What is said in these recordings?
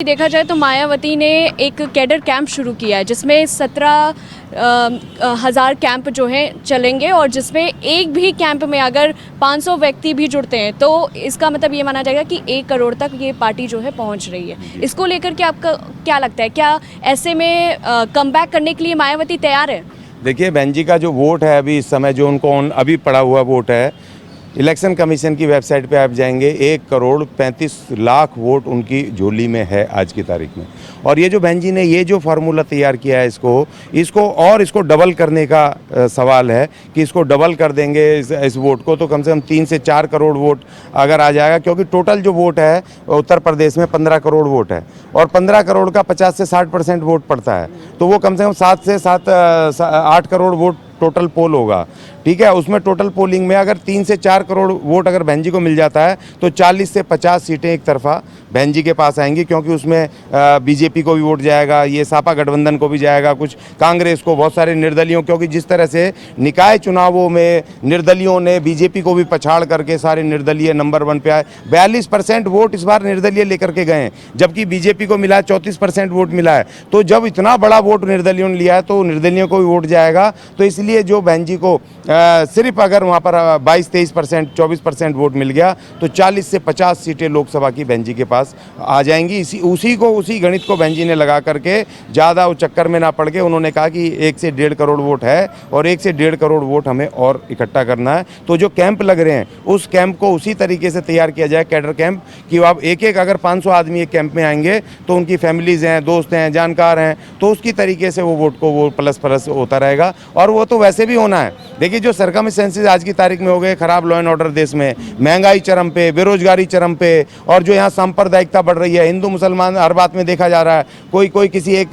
देखा जाए तो मायावती ने एक कैडर कैंप शुरू किया है जिसमें 17,000 कैंप जो हैं चलेंगे और जिसमें एक भी कैंप में अगर 500 व्यक्ति भी जुड़ते हैं तो इसका मतलब ये माना जाएगा कि 1 करोड़ तक ये पार्टी जो है पहुंच रही है। इसको लेकर के आपका क्या लगता है, क्या ऐसे में कमबैक करने के लिए मायावती तैयार है? देखिए, बहन जी का जो वोट है अभी इस समय जो उनको अभी पड़ा हुआ वोट है, इलेक्शन कमीशन की वेबसाइट पे आप जाएंगे 1,35,00,000 वोट उनकी झोली में है आज की तारीख में। और ये जो बहन जी ने ये जो फार्मूला तैयार किया है इसको डबल करने का सवाल है कि इसको डबल कर देंगे इस वोट को तो कम से कम 3 से 4 करोड़ वोट अगर आ जाएगा, क्योंकि टोटल जो वोट है उत्तर प्रदेश में 15 करोड़ वोट है और 15 करोड़ का 50 से 60% वोट पड़ता है, तो वो कम से कम 7 से 8 करोड़ वोट टोटल पोल होगा। ठीक है, उसमें टोटल पोलिंग में अगर 3 से 4 करोड़ वोट अगर बहन जी को मिल जाता है तो 40 से 50 सीटें एक तरफा बहन जी के पास आएंगी, क्योंकि उसमें बीजेपी को भी वोट जाएगा, ये सपा गठबंधन को भी जाएगा, कुछ कांग्रेस को, बहुत सारे निर्दलियों, क्योंकि जिस तरह से निकाय चुनावों में निर्दलियों ने बीजेपी को भी पछाड़ करके सारे निर्दलीय नंबर 1 पे आए। 42% वोट इस बार निर्दलीय लेकर के गए, जबकि बीजेपी को मिला 34% वोट मिला है। तो जब इतना बड़ा वोट निर्दलियों ने लिया है तो निर्दलियों को भी वोट जाएगा। तो इसलिए जो बहन जी को सिर्फ अगर वहाँ पर 22-23%, 24% वोट मिल गया तो 40 से 50 सीटें लोकसभा की बहन जी के पास आ जाएंगी। उसी गणित को बहन जी ने लगा करके ज़्यादा उस चक्कर में ना पड़ के उन्होंने कहा कि 1 से 1.5 करोड़ वोट है और 1 से 1.5 करोड़ वोट हमें और इकट्ठा करना है। तो जो कैंप लग रहे हैं उस कैंप को उसी तरीके से तैयार किया जाए, कैडर कैंप, कि अब एक अगर 500 आदमी एक कैंप में आएंगे तो उनकी फैमिलीज़ हैं, दोस्त हैं, जानकार हैं, तो उसकी तरीके से वो वोट को वो प्लस होता रहेगा। और वो तो वैसे भी होना है। देखिए, जो सरकमस्टेंसेस आज की तारीख में हो गए, खराब लॉ एंड ऑर्डर देश में, महंगाई चरम पे, बेरोजगारी चरम पे, और जो यहाँ सांप्रदायिकता बढ़ रही है, हिंदू मुसलमान हर बात में देखा जा रहा है। कोई किसी एक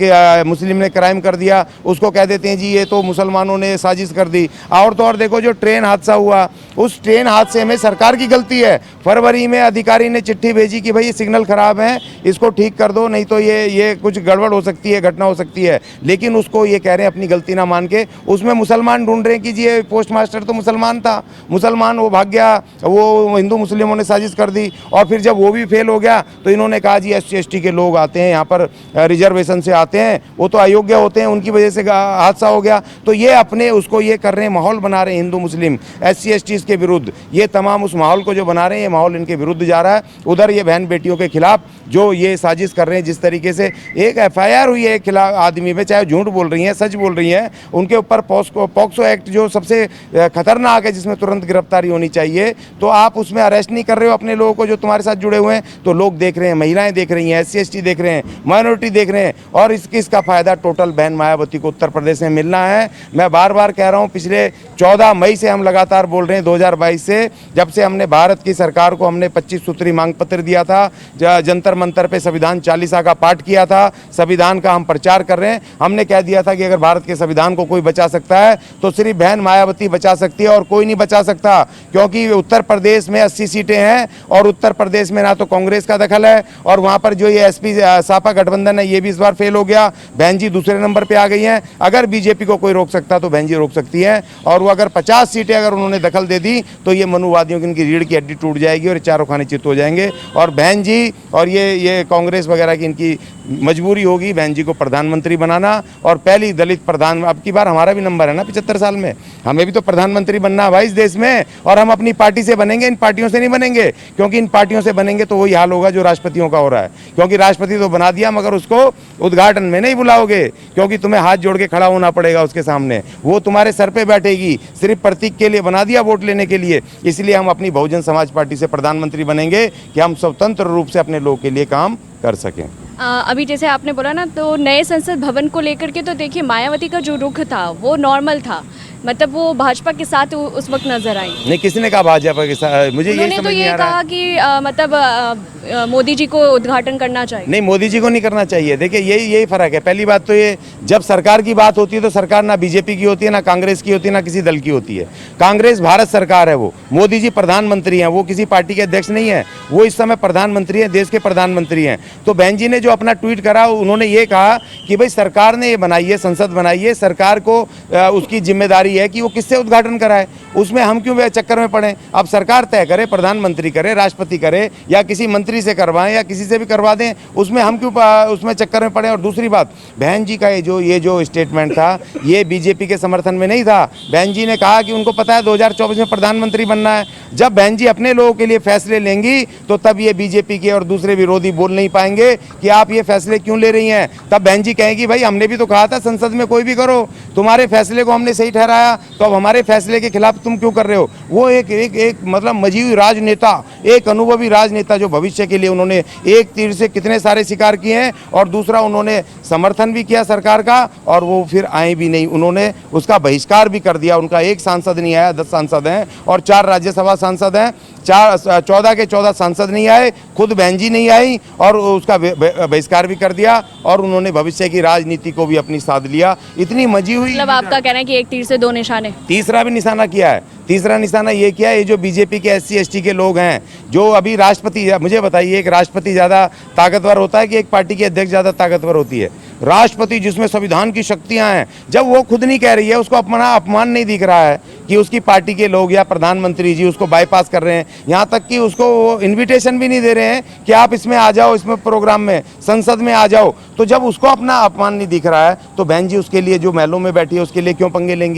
मुस्लिम ने क्राइम कर दिया, उसको कह देते हैं जी ये तो मुसलमानों ने साजिश कर दी। और तो और देखो, जो ट्रेन हादसा हुआ, उस ट्रेन हादसे में सरकार की गलती है। फरवरी में अधिकारी ने चिट्ठी भेजी कि भाई ये सिग्नल खराब है, इसको ठीक कर दो, नहीं तो ये कुछ गड़बड़ हो सकती है, घटना हो सकती है। लेकिन उसको ये कह रहे हैं अपनी गलती ना मान के, उसमें मुसलमान ढूंढ रहे हैं कि जी ये पोस्ट मास्टर तो मुसलमान था, मुसलमान वो भाग गया, वो हिंदू मुस्लिमों ने साजिश कर दी। और फिर जब वो भी फेल हो गया तो इन्होंने कहा जी SC ST के लोग आते हैं यहाँ पर, रिजर्वेशन से आते हैं, वो तो अयोग्य होते हैं, उनकी वजह से हादसा हो गया। तो ये अपने उसको ये कर रहे हैं, माहौल बना रहे हैं हिंदू मुस्लिम SC ST के विरुद्ध। ये तमाम उस माहौल को जो बना रहे हैं, ये माहौल इनके विरुद्ध जा रहा है। उधर ये बहन बेटियों के खिलाफ जो ये साजिश कर रहे हैं, जिस तरीके से एक FIR हुई है खिलाफ आदमी पे, चाहे झूठ बोल रही हैं सच बोल रही हैं, उनके ऊपर पॉक्सो एक्ट जो सबसे खतरनाक है, जिसमें तुरंत गिरफ्तारी होनी चाहिए, तो आप उसमें अरेस्ट नहीं कर रहे हो अपने लोगों को जो तुम्हारे साथ जुड़े हुए हैं। तो लोग देख रहे हैं, महिलाएं देख रही हैं, SC ST देख रहे हैं, माइनॉरिटी देख रहे हैं, और इसका फायदा टोटल बहन मायावती को उत्तर प्रदेश में मिलना है। मैं बार बार कह रहा हूँ, पिछले 14 मई से हम लगातार बोल रहे हैं, 2022 से, जब से हमने भारत की सरकार को हमने 25 सूत्री मांग पत्र दिया था, जंतर मंतर पे संविधान चालीसा का पाठ किया था, संविधान का हम प्रचार कर रहे हैं। हमने कह दिया था कि अगर भारत के संविधान को कोई बचा सकता है तो सिर्फ बहन मायावती बचा सकती है और कोई नहीं बचा सकता, क्योंकि उत्तर प्रदेश में 80 सीटें हैं और उत्तर प्रदेश में ना तो कांग्रेस का दखल है, और वहां पर जो ये SP सपा गठबंधन है ये भी इस बार फेल हो गया, बहन जी दूसरे नंबर पे आ गई हैं। अगर बीजेपी को कोई रोक सकता तो बहन जी रोक सकती हैं, और वो अगर 50 सीटें अगर उन्होंने दखल दे दी तो ये मनुवादियों की इनकी रीढ़ की हड्डी टूट जाएगी और चारों खाने चित हो जाएंगे। और बहन जी और ये कांग्रेस वगैरह की इनकी मजबूरी होगी बहन जी को प्रधानमंत्री बनाना, और पहली दलित प्रधान। अब की बार हमारा भी नंबर है ना 75 साल में, हमें भी तो प्रधानमंत्री बनना है भाई इस देश में, और हम अपनी पार्टी से बनेंगे, इन पार्टियों से नहीं बनेंगे, क्योंकि इन पार्टियों से बनेंगे तो वही हाल होगा जो राष्ट्रपतियों का हो रहा है। क्योंकि राष्ट्रपति तो बना दिया मगर उसको उद्घाटन में नहीं बुलाओगे, क्योंकि तुम्हें हाथ जोड़ के खड़ा होना पड़ेगा उसके सामने, वो तुम्हारे सर पे बैठेगी, सिर्फ प्रतीक के लिए बना दिया, वोट लेने के लिए। इसलिए हम अपनी बहुजन समाज पार्टी से प्रधानमंत्री बनेंगे कि हम स्वतंत्र रूप से अपने लोगों के लिए काम कर सकें। अभी जैसे आपने बोला ना, तो नए संसद भवन को लेकर के तो देखिए मायावती का जो रुख था वो नॉर्मल था, मतलब वो भाजपा के साथ उस वक्त नजर आई नहीं। किसने कहा भाजपा के साथ? मुझे ये समझ नहीं आ रहा कहा कि मतलब मोदी जी को उद्घाटन करना चाहिए। नहीं, मोदी जी को नहीं करना चाहिए। देखिए यही फर्क है। पहली बात तो ये, जब सरकार की बात होती है तो सरकार ना बीजेपी की होती है, ना कांग्रेस की होती है, ना किसी दल की होती है। कांग्रेस भारत सरकार है, वो मोदी जी प्रधानमंत्री हैं, वो किसी पार्टी के अध्यक्ष नहीं है, वो इस समय प्रधानमंत्री हैं, देश के प्रधानमंत्री हैं। तो बहन जी ने जो अपना ट्वीट करा, उन्होंने ये कहा कि भाई सरकार ने ये बनाई है, संसद बनाई है, सरकार को उसकी जिम्मेदारी है कि वो किससे उद्घाटन कराए, उसमें हम क्यों चक्कर में पड़े। अब सरकार तय करे, प्रधानमंत्री करे, राष्ट्रपति करे, या किसी मंत्री से करवाएं या किसी से भी करवा दें, उसमें हम क्यों उसमें चक्कर में पड़े। और दूसरी बात, बहन जी का ये जो स्टेटमेंट था, ये बीजेपी के समर्थन में नहीं था। बहन जी ने कहा कि उनको पता है 2024 में प्रधानमंत्री बनना है। जब बहन जी अपने लोगों के लिए फैसले लेंगी तो तब ये बीजेपी के और दूसरे विरोधी बोल नहीं पाएंगे कि आप ये फैसले क्यों ले रही हैं। तब बहन जी कहेंगी भाई हमने भी तो कहा था संसद में कोई भी करो, तुम्हारे फैसले को हमने सही ठहराया, तो अब हमारे फैसले के खिलाफ तुम क्यों कर रहे हो। वो एक मतलब मजी हुई राजनेता, एक अनुभवी राजनेता जो भविष्य के लिए उन्होंने एक तीर से कितने सारे शिकार किए हैं, और दूसरा उन्होंने समर्थन भी किया सरकार का, और वो फिर आए भी नहीं, उन्होंने उसका बहिष्कार भी कर दिया। उनका एक सांसद नहीं आया, 10 सांसद हैं और 4 राज्यसभा सांसद हैं, 14 के 14 सांसद नहीं आए, खुद बहन जी नहीं आई और उसका बहिष्कार भी कर दिया, और उन्होंने भविष्य की राजनीति को भी अपनी साध लिया। इतनी मजी हुई, मतलब आपका कहना है कि एक तीर से 2 निशाने। तीसरा भी निशाना किया है। तीसरा निशाना ये किया है, ये जो बीजेपी के SC ST के लोग हैं, जो अभी राष्ट्रपति, मुझे बताइए एक राष्ट्रपति ज़्यादा ताकतवर होता है कि एक पार्टी की अध्यक्ष ज़्यादा ताकतवर होती है। राष्ट्रपति जिसमें संविधान की शक्तियां हैं, जब वो खुद नहीं कह रही है, उसको अपमान नहीं दिख रहा है कि उसकी पार्टी के लोग या प्रधानमंत्री जी उसको बाईपास कर रहे हैं, यहाँ तक कि उसको वो इन्विटेशन भी नहीं दे रहे हैं कि आप इसमें आ जाओ, इसमें प्रोग्राम में, संसद में आ जाओ। तो जब उसको अपना अपमान नहीं दिख रहा है, तो बहन जी उसके लिए जो महलों में बैठी है उसके लिए क्यों पंगे लेंगी।